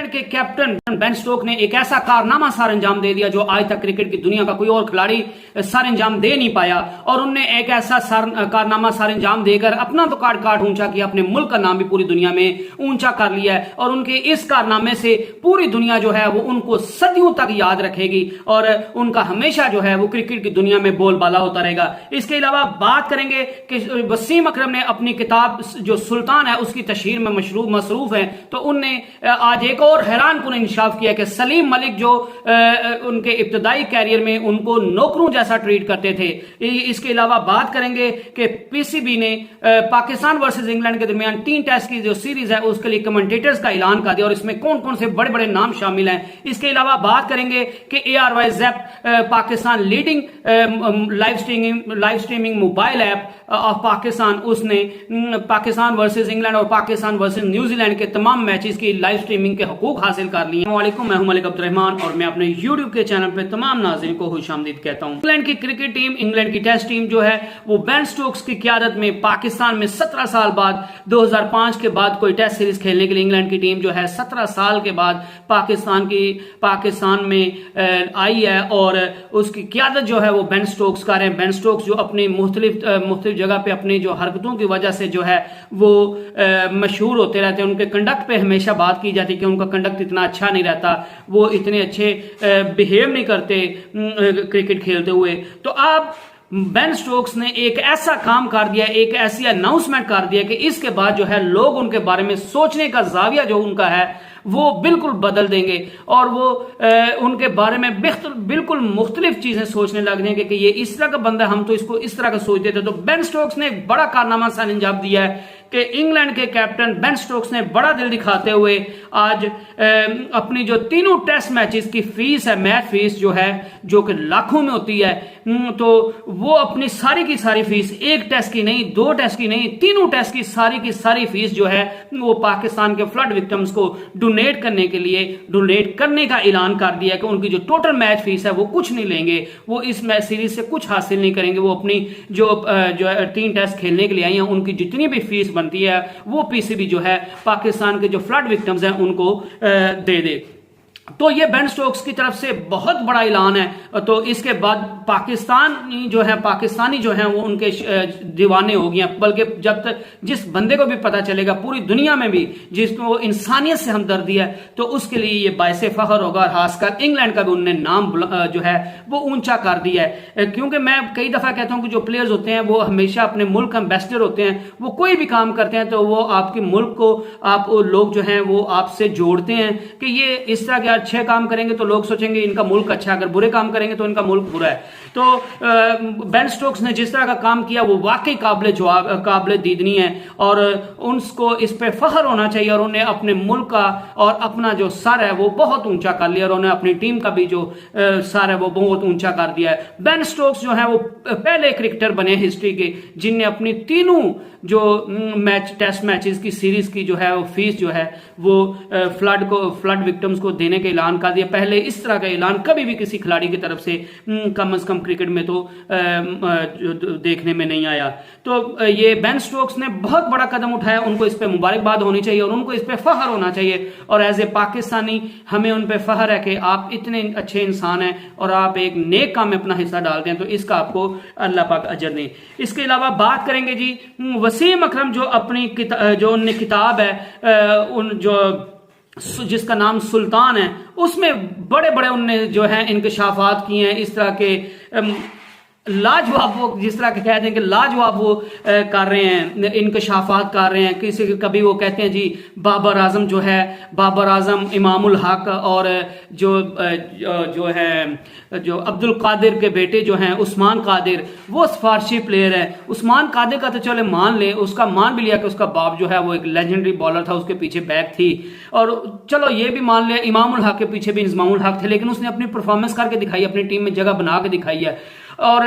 England के captain Ben Stokes ने एक ऐसा कारनामा सर अंजाम दे दिया जो आज तक क्रिकेट की दुनिया का कोई और खिलाड़ी सर अंजाम दे नहीं पाया, और उनने एक ऐसा कारनामा सर अंजाम देकर अपना तो काट ऊंचा किया, अपने मुल्क का नाम भी पूरी दुनिया में ऊंचा कर लिया है। और उनके इस कारनामे से पूरी दुनिया जो है वो उनको सदियों तक याद रखेगी और उनका हमेशा जो है वो क्रिकेट की दुनिया में बोलबाला होता रहेगा। इसके अलावा बात करेंगे कि वसीम अकरम ने अपनी किताब जो सुल्तान है उसकी तशहीर में मसरूफ है, तो उनने आज एक और हैरान कुन इंकशाफ किया कि सलीम मलिक जो उनके इब्तदाई कैरियर में उनको नौकरों जैसा ट्रीट करते थे। इसके अलावा बात करेंगे कि पीसीबी ने पाकिस्तान वर्सेस इंग्लैंड के दरमियान 3 टेस्ट की जो सीरीज है उसके लिए कमेंटेटर्स का ऐलान कर दिया और इसमें कौन कौन से बड़े बड़े नाम शामिल हैं। इसके अलावा बात करेंगे कि ARY zap Pakistan leading live streaming mobile app of Pakistan, उसने पाकिस्तान वर्सेस इंग्लैंड और पाकिस्तान वर्सेस न्यूजीलैंड के तमाम मैचेस की लाइव स्ट्रीमिंग के हकूक हासिल कर लिए हैं। वालेकुम, मैं हूं मलिक अब्दुर्रहमान और मैं अपने YouTube के चैनल पे तमाम नाज़रीन को खुशामदीद कहता हूं। इंग्लैंड की क्रिकेट टीम, इंग्लैंड की टेस्ट टीम जो है वो बेन स्टोक्स की क़यादत में पाकिस्तान में 17 साल बाद 2005 के बाद कोई टेस्ट सीरीज खेलने के लिए इंग्लैंड की टीम जो है 17 साल के बाद पाकिस्तान में आई है और उसकी क़यादत जो है वो बेन स्टोक्स कर रहे हैं। बेन स्टोक्स जो अपनी मुख्तलिफ जगह पे अपनी जो हरकतों की वजह से जो है वो मशहूर होते रहते हैं। उनके कंडक्ट पे हमेशा बात की जाती है कि उनका कंडक्ट इतना अच्छा नहीं रहता, वो इतने अच्छे बिहेव नहीं करते क्रिकेट खेलते हुए। तो अब बेन स्टोक्स ने एक ऐसा काम कर दिया, एक ऐसी अनाउंसमेंट कर दिया कि इसके बाद जो है लोग उनके बारे में सोचने का जाविया जो उनका है वो बिल्कुल बदल देंगे और वो उनके बारे में बिल्कुल मुख्तलिफ चीजें सोचने लग जाएंगे कि ये इस तरह का बंदा, हम तो इसको इस तरह का सोचते थे। तो बेन स्टोक्स ने एक बड़ा कारनामा सर अंजाम दिया है कि इंग्लैंड के कैप्टन बेन स्टोक्स ने बड़ा दिल दिखाते हुए आज अपनी जो तीनों टेस्ट मैचेस की फीस है, मैच फीस जो है जो कि लाखों में होती है, तो वो अपनी सारी की सारी फीस, एक टेस्ट की नहीं, 2 टेस्ट की नहीं, तीनों टेस्ट की सारी फीस जो है वो पाकिस्तान के फ्लड विक्टिम्स को डोनेट करने का ऐलान कर दिया कि उनकी जो टोटल मैच फीस है वो कुछ नहीं लेंगे, वो इस मैच सीरीज से कुछ हासिल नहीं करेंगे। वो अपनी जो 3 टेस्ट खेलने के लिए आई हैं उनकी जितनी भी फीस बनती है वो पीसीबी जो है पाकिस्तान के जो फ्लड विक्टिम्स हैं उनको दे दे। तो ये बेन स्टोक्स की तरफ से बहुत बड़ा ऐलान है। तो इसके बाद पाकिस्तानी जो है वो उनके दीवाने हो गए, बल्कि जब तक जिस बंदे को भी पता चलेगा पूरी दुनिया में भी जिसको इंसानियत से हमदर्दी है तो उसके लिए ये बायसे फख्र होगा। खासकर इंग्लैंड का भी उन्होंने नाम जो है वो ऊंचा कर दिया है, क्योंकि मैं कई दफा कहता हूं कि जो प्लेयर्स होते हैं वो हमेशा अपने मुल्क एम्बेसडर होते हैं। वो कोई भी काम करते हैं तो वो आपके मुल्क को आप लोग जो हैं वो आपसे जोड़ते हैं कि ये इस तरह के अच्छे काम करेंगे तो लोग सोचेंगे इनका मुल्क अच्छा, अगर बुरे काम करेंगे तो इनका मुल्क बुरा है। तो बेन स्टोक्स ने जिस तरह का काम किया वो वाकई काबिल दीदनी है और उनको इस पे फख्र होना चाहिए और उन्हें अपने मुल्क का और अपना जो सर है वो बहुत ऊंचा कर लिया और उन्हें अपनी टीम का भी जो सर है वो बहुत ऊंचा कर दिया है। बेन स्टोक्स जो है वो पहले क्रिकेटर बने हिस्ट्री के जिनने अपनी तीनों जो टेस्ट मैचेस की सीरीज की जो है वो फीस जो है वो फ्लड विक्टिम्स को देने का ऐलान कर दिया। पहले इस तरह का ऐलान कभी भी किसी खिलाड़ी की तरफ से कम से कम क्रिकेट में तो देखने में नहीं आया। तो ये बेन स्टोक्स ने बहुत बड़ा कदम उठाया, उनको इस पे मुबारकबाद होनी चाहिए और उनको इस पे फख्र होना चाहिए। और एज ए पाकिस्तानी हमें उन पे फख्र है कि आप इतने अच्छे इंसान हैं और आप एक नेक काम में अपना हिस्सा डालते हैं, तो इसका आपको अल्लाह पाक अजर दें। इसके अलावा बात करेंगे जी वसीम अकरम जो अपनी जो उनने किताब है जिसका नाम सुल्तान है, उसमें बड़े बड़े उनने जो है इंकशाफात किए हैं। इस तरह के लाजवाब, वो जिस तरह के कहते हैं कि लाजवाब वो कर रहे हैं, इंकशाफात कर रहे हैं। कभी वो कहते हैं जी बाबर आजम जो है, बाबर आजम, इमामुल हक और जो अब्दुल कादिर के बेटे जो हैं उस्मान कादिर, वो फारसी प्लेयर है। उस्मान कादिर का तो चले मान ले, उसका मान भी लिया कि उसका बाप जो है वो एक लेजेंडरी बॉलर था, उसके पीछे बैक थी, और चलो ये भी मान लिया इमामुल हक के पीछे भी इमामुल हक थे, लेकिन उसने अपनी परफॉर्मेंस करके दिखाई, अपनी टीम में जगह बना के दिखाई है। और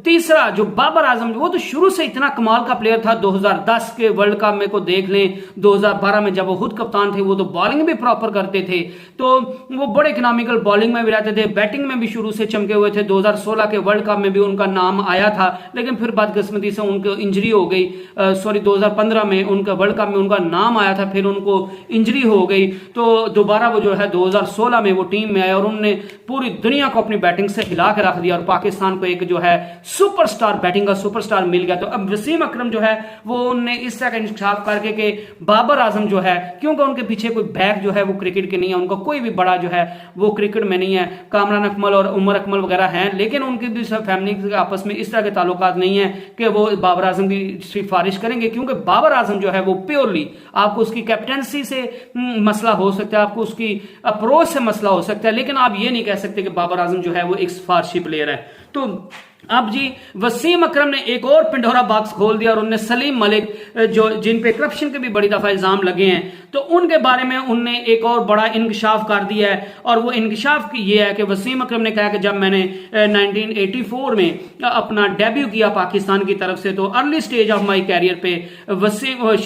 तीसरा जो बाबर आजम, वो तो शुरू से इतना कमाल का प्लेयर था। 2010 के वर्ल्ड कप में को देख लें, 2012 में जब वो खुद कप्तान थे, वो तो बॉलिंग भी प्रॉपर करते थे, तो वो बड़े इकोनॉमिकल बॉलिंग में भी रहते थे, बैटिंग में भी शुरू से चमके हुए थे। 2016 के वर्ल्ड कप में भी उनका नाम आया था, लेकिन फिर बदकिस्मती से उनको इंजरी हो गई। 2015 में उनका वर्ल्ड कप में उनका नाम आया था, फिर उनको इंजरी हो गई, तो दोबारा वो जो है 2016 में वो टीम में आए और उन्होंने पूरी दुनिया को अपनी बैटिंग से हिला के रख दिया और पाकिस्तान को एक जो है सुपरस्टार, बैटिंग का सुपरस्टार मिल गया। तो अब वसीम अकरम जो है वो उन्होंने इस तरह का इंतखाब करके कि बाबर आजम जो है, क्योंकि उनके पीछे कोई बैक जो है वो क्रिकेट के नहीं है, उनका कोई भी बड़ा जो है वो क्रिकेट में नहीं है। कामरान अकमल और उमर अकमल वगैरह हैं, लेकिन उनकी भी सब फैमिली के आपस में इस तरह के ताल्लुकात नहीं है कि वो बाबर आजम की सिफारिश करेंगे, क्योंकि बाबर आजम जो है वो प्योरली आपको उसकी कैप्टनसी से मसला हो सकता है, आपको उसकी अप्रोच से मसला हो सकता है, लेकिन आप ये नहीं कह सकते कि बाबर आजम जो है वो एक सिफारशी प्लेयर है। तो अब जी वसीम अकरम ने एक और पिंडोरा बॉक्स खोल दिया और उनने सलीम मलिक, जो जिन पे करप्शन के भी बड़ी दफा इल्जाम लगे हैं, तो उनके बारे में उनने एक और बड़ा इंकशाफ कर दिया है। और वो इंकशाफ ये है कि वसीम अकरम ने कहा कि जब मैंने 1984 में अपना डेब्यू किया पाकिस्तान की तरफ से, तो early stage of my career पे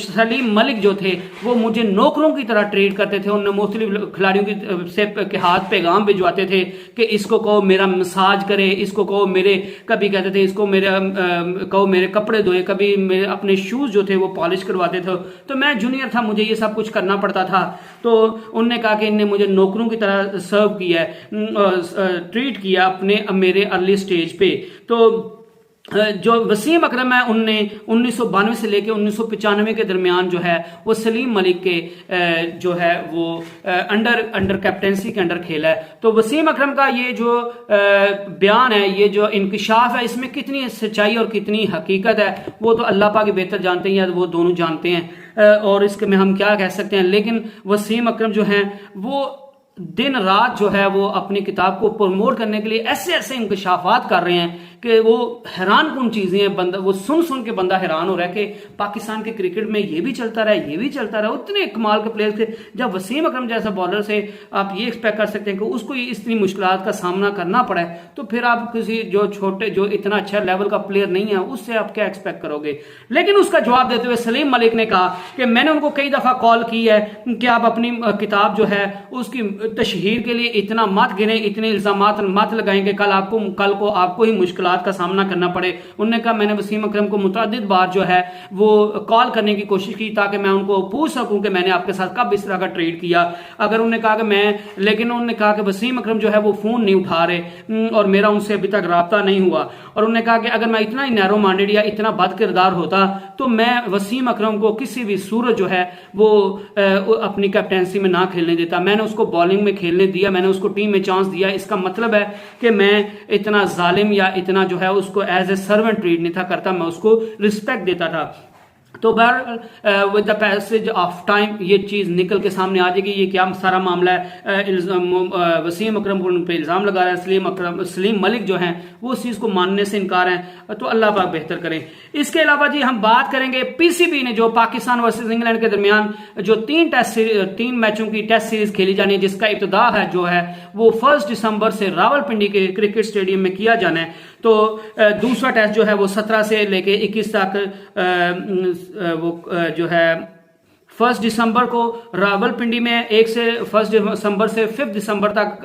सलीम मलिक जो थे वो मुझे नौकरों की तरह ट्रीट करते थे। उन्होंने मुख्तलिफ खिलाड़ियों के हाथ पैगाम भिजवाते थे कि इसको कहो मेरा मसाज करे, इसको कहो मेरे, कभी कहते थे इसको मेरे कहो मेरे कपड़े धोए, कभी मेरे अपने शूज जो थे वो पॉलिश करवाते थे। तो मैं जूनियर था, मुझे ये सब कुछ करना पड़ता था। तो उनने कहा कि इनने मुझे नौकरों की तरह सर्व किया है, ट्रीट किया अपने मेरे अर्ली स्टेज पे। तो जो वसीम अकरम है उनने 1992 से लेकर 1995 के दरमियान जो है वो सलीम मलिक के जो है वो अंडर कैप्टेंसी के अंडर खेला है। तो वसीम अकरम का ये जो बयान है, ये जो इंकशाफ है, इसमें कितनी सच्चाई और कितनी हकीकत है वो तो अल्लाह पाक बेहतर जानते हैं, या वो दोनों जानते हैं, और इसके में हम क्या कह सकते हैं। लेकिन वसीम अकरम जो है वो दिन रात जो है वो अपनी किताब को प्रमोट करने के लिए ऐसे ऐसे इंकशाफात कर रहे हैं कि वो हैरान कौन चीजें हैं, बंदा वो सुन सुन के बंदा हैरान हो रहा है कि पाकिस्तान के क्रिकेट में ये भी चलता रहा, ये भी चलता रहा। उतने कमाल के प्लेयर्स थे। जब वसीम अकरम जैसा बॉलर से आप ये एक्सपेक्ट कर सकते हैं कि उसको इतनी मुश्किलात का सामना करना पड़ा है, तो फिर आप किसी जो छोटे, जो इतना अच्छा लेवल का प्लेयर नहीं है, उससे आप क्या एक्सपेक्ट करोगे। लेकिन उसका जवाब देते हुए सलीम मलिक ने कहा कि मैंने उनको कई दफा कॉल की है कि आप अपनी किताब जो है उसकी तशहीर के लिए इतना मत गिने, इतने इल्जाम मत लगाएं कि कल को आपको ही मुश्किलात का सामना करना पड़े। उन्होंने कहा मैंने वसीम अकरम को मुतअद्दिद बार जो है वो कॉल करने की कोशिश की ताकि मैं उनको पूछ सकूं कि मैंने आपके साथ कब इस तरह का ट्रेड किया। अगर उन्होंने कहा कि मैं, लेकिन उन्होंने कहा कि वसीम अकरम जो है वो फोन नहीं उठा रहे और मेरा उनसे अभी तक राब्ता नहीं हुआ। और उन्होंने कहा कि अगर मैं इतना ही नैरो माइंडेड या इतना बद किरदार होता तो मैं वसीम अकरम को किसी भी सूरत जो है वो अपनी कैप्टेंसी में ना खेलने देता। मैंने उसको बॉलिंग में खेलने दिया, मैंने उसको टीम में चांस दिया। इसका मतलब है कि मैं इतना जालिम या इतना जो है उसको एज ए सर्वेंट ट्रीट नहीं था करता, मैं उसको रिस्पेक्ट देता था। तो बहरहाल with the passage of time ये चीज निकल के सामने आ जाएगी। ये क्या सारा मामला है, वसीम अकरम पे इल्जाम लगा रहा है, सलीम मलिक जो हैं वो उस चीज को मानने से इनकार है। तो अल्लाह पाक बेहतर करें। इसके अलावा जी हम बात करेंगे पीसीबी ने जो पाकिस्तान वर्सेस इंग्लैंड के दरमियान जो 3 मैचों की टेस्ट सीरीज खेली जानी है, जिसका इब्तिदा है जो है वो 1 दिसंबर से रावलपिंडी के क्रिकेट स्टेडियम में किया जाना है। तो दूसरा टेस्ट जो है वो 17 से लेके 21 तक वो जो है 1 दिसंबर को रावलपिंडी में 1 दिसंबर से 5 दिसंबर तक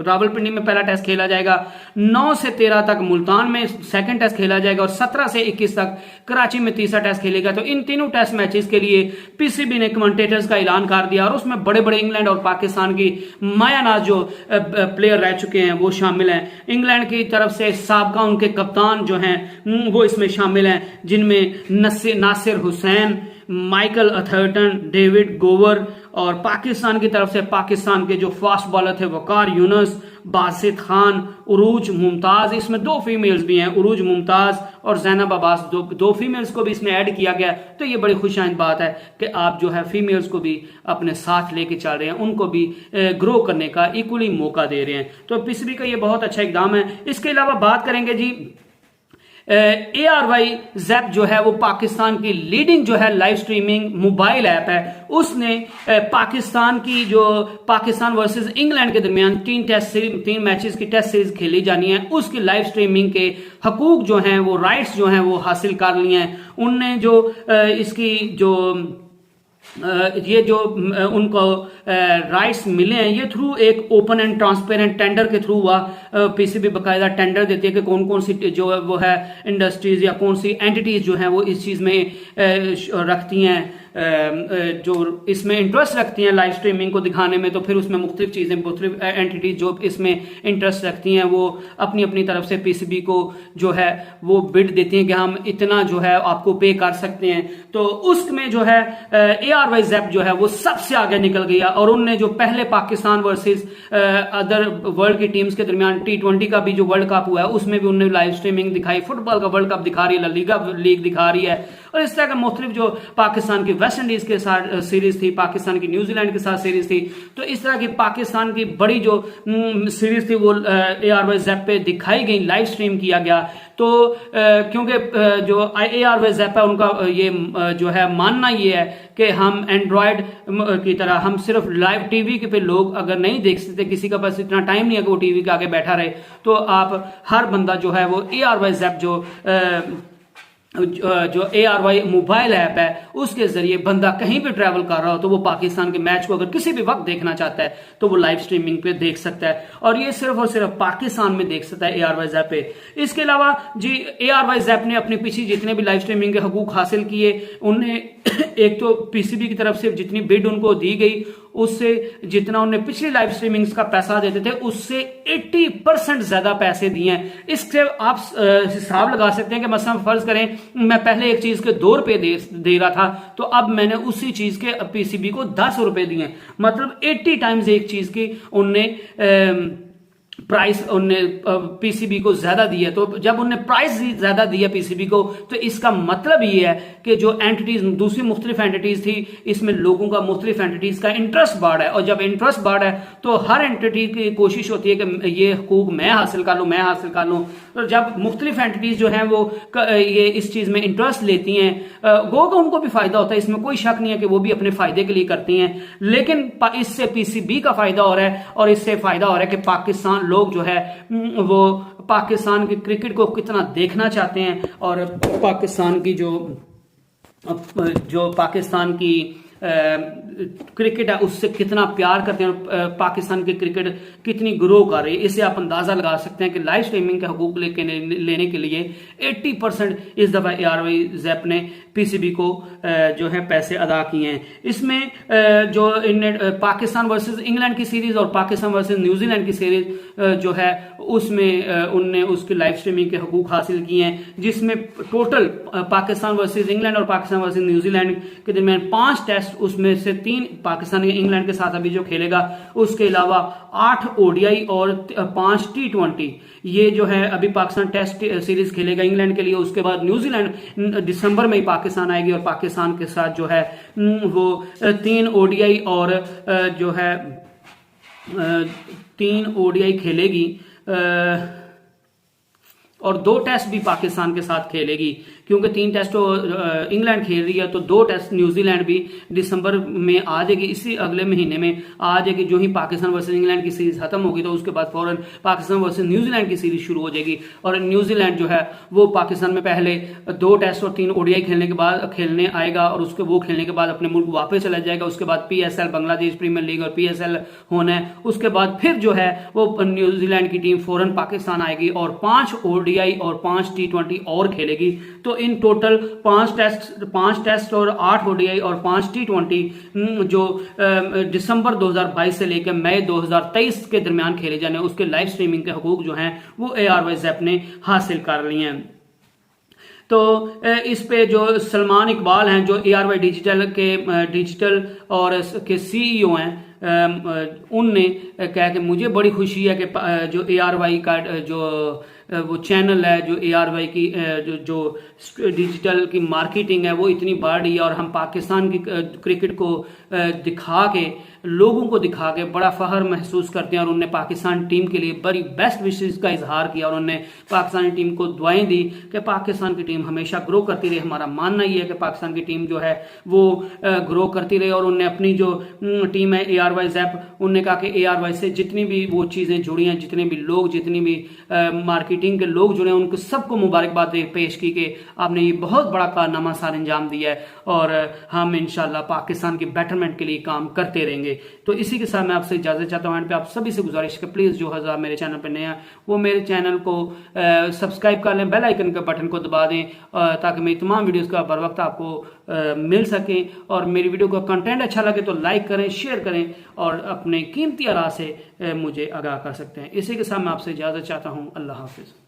रावलपिंडी में पहला टेस्ट खेला जाएगा। 9 से 13 तक मुल्तान में सेकंड टेस्ट खेला जाएगा और 17 से 21 तक कराची में तीसरा टेस्ट खेलेगा। तो इन तीनों टेस्ट मैचेस के लिए पीसीबी ने कमेंटेटर्स का ऐलान कर दिया और उसमें बड़े बड़े इंग्लैंड और पाकिस्तान की मायानाज जो प्लेयर रह चुके हैं वो शामिल हैं। इंग्लैंड की तरफ से साबका उनके कप्तान जो हैं वो इसमें शामिल हैं, जिनमें नासिर हुसैन, माइकल अथर्टन, डेविड गोवर, और पाकिस्तान की तरफ से पाकिस्तान के जो फास्ट बॉलर थे वकार यूनुस, बासित खान, उरूज मुमताज, इसमें 2 फीमेल्स भी हैं, उरूज मुमताज और जैनब अब्बास, 2 फीमेल्स को भी इसमें ऐड किया गया। तो ये बड़ी खुशाइंद बात है कि आप जो है फीमेल्स को भी अपने साथ लेके चल रहे हैं, उनको भी ग्रो करने का इक्वली मौका दे रहे हैं। तो पीसीबी का ये बहुत अच्छा इकदाम है। इसके अलावा बात करेंगे जी ARY ज़ैप जो है वो पाकिस्तान की लीडिंग जो है लाइव स्ट्रीमिंग मोबाइल ऐप है, उसने पाकिस्तान की जो पाकिस्तान वर्सेस इंग्लैंड के दरमियान 3 मैचेस की टेस्ट सीरीज खेली जानी है, उसकी लाइव स्ट्रीमिंग के हकूक जो हैं वो राइट्स जो हैं वो हासिल कर लिए हैं। उनने जो इसकी जो ये जो उनको राइट्स मिले हैं ये थ्रू एक ओपन एंड ट्रांसपेरेंट टेंडर के थ्रू हुआ। पीसीबी बकायदा टेंडर देती है कि कौन कौन सी जो वो है इंडस्ट्रीज या कौन सी एंटिटीज जो हैं वो इस चीज में रखती हैं, जो इसमें इंटरेस्ट रखती हैं लाइव स्ट्रीमिंग को दिखाने में। तो फिर उसमें मुख्तलिफ चीजें, मुख्तलिफ एंटिटीज जो इसमें इंटरेस्ट रखती हैं वो अपनी अपनी तरफ से पीसीबी को जो है वो बिड देती हैं कि हम इतना जो है आपको पे कर सकते हैं। तो उसमें जो है ARY ज़ैप जो है वो सबसे आगे निकल गया और उनने जो पहले पाकिस्तान वर्सेस अदर वर्ल्ड की टीम्स के दरमियान T20 का भी जो वर्ल्ड कप हुआ है उसमें भी उन्होंने लाइव स्ट्रीमिंग दिखाई, फुटबॉल का वर्ल्ड कप दिखा रही है, ला लीगा लीग दिखा रही है, और इस तरह का मुख्तलिफ जो पाकिस्तान की वेस्ट इंडीज के साथ सीरीज थी, पाकिस्तान की न्यूजीलैंड के साथ सीरीज थी, तो इस तरह की पाकिस्तान की बड़ी जो सीरीज थी वो ARY ज़ैप पे दिखाई गई, लाइव स्ट्रीम किया गया। तो क्योंकि जो ARY ज़ैप है उनका ये जो है मानना ये है कि हम एंड्रॉयड की तरह हम सिर्फ लाइव टीवी के पे लोग अगर नहीं देख सकते, किसी का पास इतना टाइम नहीं है कि वो टीवी के आगे बैठा रहे, तो आप हर बंदा जो है वो ARY ज़ैप जो ARY मोबाइल ऐप है उसके जरिए बंदा कहीं भी ट्रैवल कर रहा हो तो वो पाकिस्तान के मैच को अगर किसी भी वक्त देखना चाहता है तो वो लाइव स्ट्रीमिंग पे देख सकता है, और ये सिर्फ और सिर्फ पाकिस्तान में देख सकता है ARY ज़ैप पे। इसके अलावा जी ARY ज़ैप ने अपने पीछे जितने भी लाइव स्ट्रीमिंग के हकूक हासिल किए, उन्हें एक तो पीसीबी की तरफ से जितनी बिड उनको दी गई उससे जितना उन्हें पिछली लाइव स्ट्रीमिंग्स का पैसा देते थे उससे 80% ज्यादा पैसे दिए हैं। इससे आप हिसाब लगा सकते हैं कि मसलन फर्ज करें मैं पहले एक चीज के ₹2 दे रहा था तो अब मैंने उसी चीज के पीसीबी को ₹10 दिए, मतलब 80 टाइम्स एक चीज की उनने प्राइस उनने पीसीबी को ज्यादा दिया। तो जब उनने प्राइस ज्यादा दिया पीसीबी को तो इसका मतलब ये है कि जो एंटिटीज दूसरी मुख्तलिफ एंटिटीज थी इसमें लोगों का मुख्तलिफ एंटिटीज का इंटरेस्ट बढ़ा है, और जब इंटरेस्ट बढ़ा है तो हर एंटिटी की कोशिश होती है कि ये हकूक मैं हासिल कर लूं, मैं हासिल कर लूं। तो जब मुख्तलिफ एंटिटीज जो हैं वो ये इस चीज में इंटरेस्ट लेती हैं, गो का उनको भी फायदा होता है, इसमें कोई शक नहीं है कि वो भी अपने फायदे के लिए करती हैं, लेकिन इससे पीसीबी का फायदा हो रहा है और इससे फायदा हो रहा है कि पाकिस्तान लोग जो है वो पाकिस्तान की क्रिकेट को कितना देखना चाहते हैं, और पाकिस्तान की जो पाकिस्तान की क्रिकेट है उससे कितना प्यार करते हैं, और पाकिस्तान की क्रिकेट कितनी ग्रो कर रही है। इससे आप अंदाजा लगा सकते हैं कि लाइव स्ट्रीमिंग के हकूक लेने के लिए 80% इस दफा ARY ज़ैप ने पीसीबी को जो है पैसे अदा किए हैं। इसमें जो पाकिस्तान वर्सेस इंग्लैंड की सीरीज और पाकिस्तान वर्सेस न्यूजीलैंड की सीरीज जो है उसमें उनने उसकी लाइव स्ट्रीमिंग के हकूक हासिल किए हैं, जिसमें टोटल पाकिस्तान वर्सेस इंग्लैंड और पाकिस्तान वर्सेस न्यूजीलैंड के दरमियान 5 टेस्ट, उसमें से 3 पाकिस्तान इंग्लैंड के साथ अभी जो खेलेगा, उसके अलावा 8 ODI और 5 T20 ये जो है अभी पाकिस्तान टेस्ट सीरीज खेलेगा इंग्लैंड के लिए। उसके बाद न्यूजीलैंड दिसंबर में ही पाकिस्तान आएगी और पाकिस्तान के साथ जो है वो 3 ODI और जो है 3 ODI खेलेगी और 2 टेस्ट भी पाकिस्तान के साथ खेलेगी, क्योंकि 3 टेस्ट तो इंग्लैंड खेल रही है, तो 2 टेस्ट न्यूजीलैंड भी दिसंबर में आ जाएगी, इसी अगले महीने में आ जाएगी। जो ही पाकिस्तान वर्सेस इंग्लैंड की सीरीज खत्म होगी तो उसके बाद फौरन पाकिस्तान वर्सेस न्यूजीलैंड की सीरीज शुरू हो जाएगी, और न्यूजीलैंड जो है वो पाकिस्तान में पहले 2 टेस्ट और 3 ODI खेलने के बाद खेलने आएगा, और उसके वो खेलने के बाद अपने मुल्क वापस चला जाएगा। उसके बाद PSL बांग्लादेश प्रीमियर लीग और PSL होना है, उसके बाद फिर जो है वो न्यूजीलैंड की टीम फौरन पाकिस्तान आएगी और 5 ODI और 5 T20 और खेलेगी। तो इन टोटल 5 टेस्ट और 8 ODI और 5 T20 जो दिसंबर 2022 से लेकर मई 2023 के दरमियान खेले जाने, उसके लाइव स्ट्रीमिंग के हकूक जो हैं वो ARY ज़ैप ने हासिल कर लिए हैं। तो इस पे जो सलमान इकबाल हैं जो ARY डिजिटल और के CEO हैं, उनने कहा कि मुझे बड़ी खुशी है कि जो ARY का जो वो चैनल है, जो ARY की जो डिजिटल की मार्केटिंग है वो इतनी बढ़ रही है, और हम पाकिस्तान की क्रिकेट को दिखा के लोगों को दिखा के बड़ा फख्र महसूस करते हैं और उन्होंने पाकिस्तान टीम के लिए बड़ी बेस्ट विशेस का इजहार किया और उन्होंने पाकिस्तानी टीम को दुआएं दी कि पाकिस्तान की टीम हमेशा ग्रो करती रहे। हमारा मानना ये है कि पाकिस्तान की टीम जो है वो ग्रो करती रहे और उन्होंने अपनी जो टीम है ARY ज़ैप, उन्होंने कहा कि ARY से जितनी भी वो चीज़ें जुड़ी हैं, जितने भी लोग, जितनी भी मार्केटिंग के लोग जुड़े हैं, उनको सबको मुबारकबाद पेश की कि आपने ये बहुत बड़ा कारनामा सार अंजाम दिया है और हम इंशाल्लाह पाकिस्तान के बेटरमेंट के लिए काम करते रहेंगे। तो इसी के साथ मैं आपसे इजाजत चाहता हूँ। एंड पे आप सभी से गुजारिश है प्लीज जो हज़ार मेरे चैनल पर नए हैं वो मेरे चैनल को सब्सक्राइब कर लें, बेल आइकन के बटन को दबा दें ताकि मेरी तमाम वीडियोस का बर वक्त आपको मिल सके। और मेरी वीडियो का कंटेंट अच्छा लगे तो लाइक करें, शेयर करें और अपने कीमती आरा से मुझे आगाह कर सकते हैं। इसी के साथ मैं आपसे इजाजत चाहता हूँ। अल्लाह हाफिज।